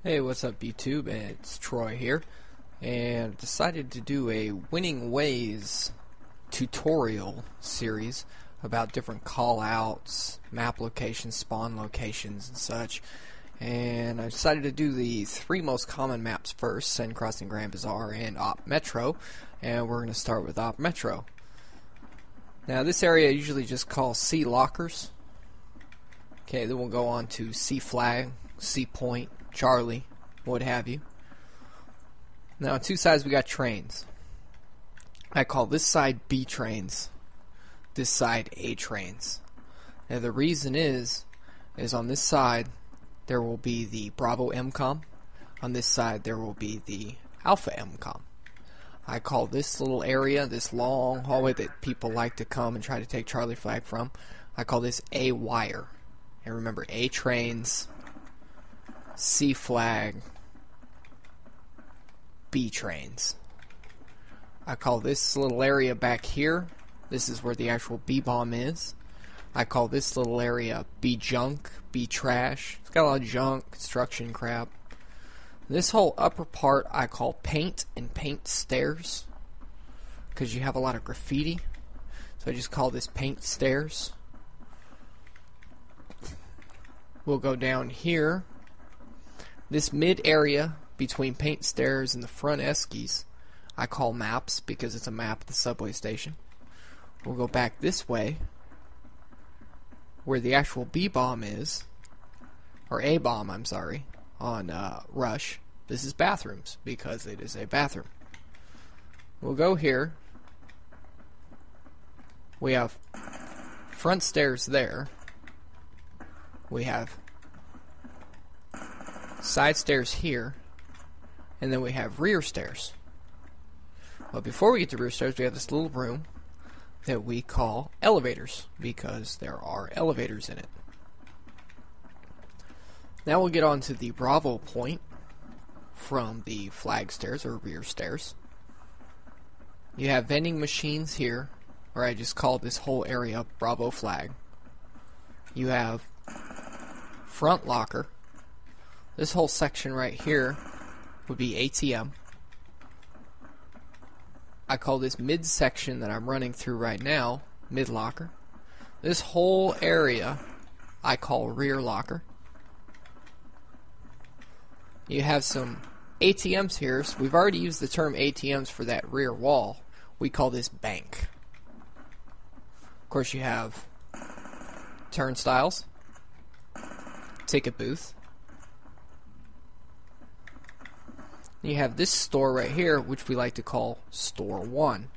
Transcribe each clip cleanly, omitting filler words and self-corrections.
Hey, what's up YouTube? It's Troy here, and decided to do a winning ways tutorial series about different callouts, map locations, spawn locations, and such. And I decided to do the three most common maps first: Send Crossing, Grand Bazaar, and Op Metro. And we're going to start with Op Metro. Now, this area I usually just call C lockers. Okay, then we'll go on to C flag, C point, Charlie, what have you. Now on two sides we got trains. I call this side B trains, this side A trains. Now the reason is on this side there will be the Bravo MCOM, on this side there will be the Alpha MCOM. I call this little area, this long hallway that people like to come and try to take Charlie flag from, I call this A wire. And remember, A trains, C flag, B trains. I call this little area back here, this is where the actual B bomb is. I call this little area B junk, B trash. It's got a lot of junk, construction crap. This whole upper part I call paint and paint stairs, because you have a lot of graffiti. So I just call this paint stairs. We'll go down here. This mid area between paint stairs and the front eskies I call maps, because it's a map of the subway station. We'll go back this way where the actual B bomb is, or A bomb, I'm sorry, on Rush. This is bathrooms, because it is a bathroom. We'll go here. We have front stairs there. We have side stairs here, and then we have rear stairs. But before we get to rear stairs, we have this little room that we call elevators, because there are elevators in it. Now we'll get on to the Bravo point from the flag stairs or rear stairs. You have vending machines here, or I just call this whole area Bravo flag. You have front locker. This whole section right here would be ATM. I call this mid section that I'm running through right now mid locker. This whole area I call rear locker. You have some ATMs here. So we've already used the term ATMs for that rear wall. We call this bank. Of course, you have turnstiles, ticket booth. You have this store right here, which we like to call Store 1.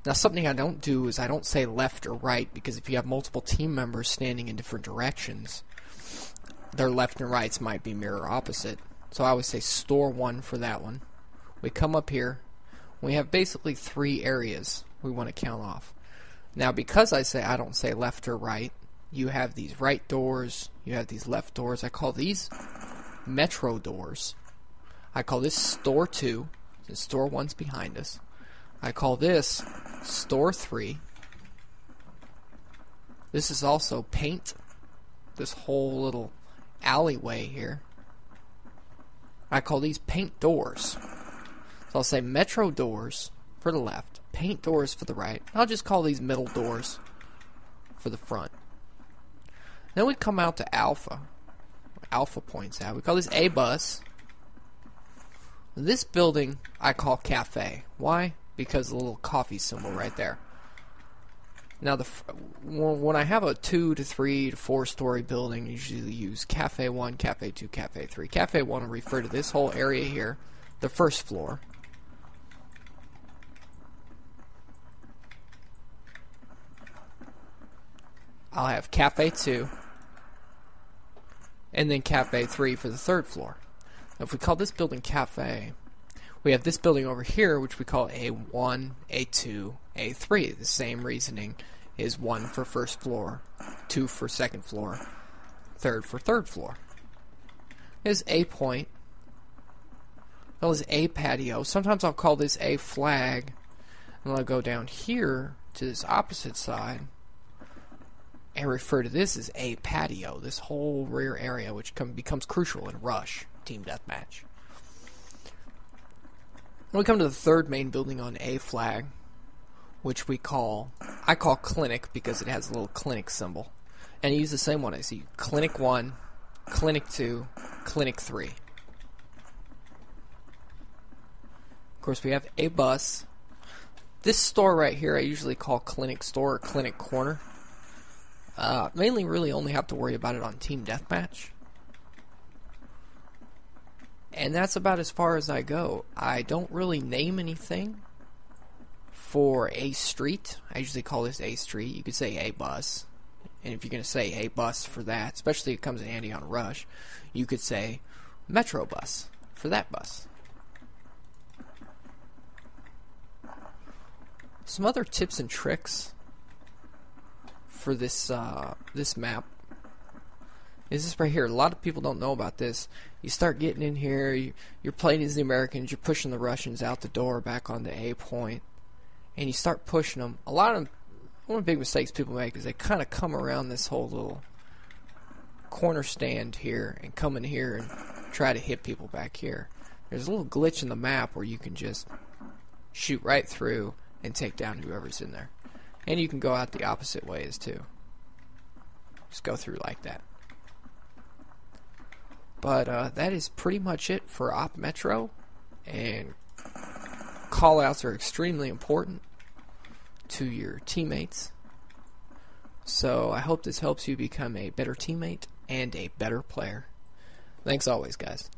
Now, something I don't do is I don't say left or right, because if you have multiple team members standing in different directions, their left and rights might be mirror opposite. So I always say Store 1 for that one. We come up here. We have basically three areas we want to count off. Now, because I don't say left or right, you have these right doors, you have these left doors. I call these Metro doors. I call this Store 2, since Store 1's behind us. I call this Store 3. This is also paint, this whole little alleyway here. I call these paint doors. So I'll say Metro doors for the left, paint doors for the right. I'll just call these middle doors for the front. Then we come out to Alpha. Alpha points out. We call this A bus. This building I call Cafe. Why? Because the little coffee symbol right there. Now, when I have a 2 to 3 to 4 story building, I usually use Cafe 1, Cafe 2, Cafe 3. Cafe 1 will refer to this whole area here, the first floor. I'll have Cafe 2, and then Cafe 3 for the third floor. Now, if we call this building Cafe, we have this building over here, which we call A1, A2, A3. The same reasoning is 1 for first floor, 2 for second floor, 3rd for third floor. Here's A point. That was A patio. Sometimes I'll call this A flag, and I'll go down here to this opposite side and refer to this as A patio, this whole rear area, which becomes crucial in Rush. team deathmatch. When we come to the third main building on A flag, which I call Clinic because it has a little Clinic symbol. And you use the same one. I see Clinic 1, Clinic 2, Clinic 3. Of course, we have a bus. This store right here I usually call Clinic Store or Clinic Corner. Mainly really only have to worry about it on Team Deathmatch. And that's about as far as I go. I don't really name anything for a street. I usually call this A Street. You could say A Bus. And if you're going to say A Bus for that, especially if it comes in handy on Rush, you could say Metro Bus for that bus. Some other tips and tricks for this this map is this right here. A lot of people don't know about this. You start getting in here, you're playing as the Americans, you're pushing the Russians out the door back on the A point, and you start pushing them. One of the big mistakes people make is they kind of come around this whole little corner stand here and come in here and try to hit people back here. There's a little glitch in the map where you can just shoot right through and take down whoever's in there. And you can go out the opposite ways too. Just go through like that. But that is pretty much it for Op Metro, and callouts are extremely important to your teammates. So I hope this helps you become a better teammate and a better player. Thanks always, guys.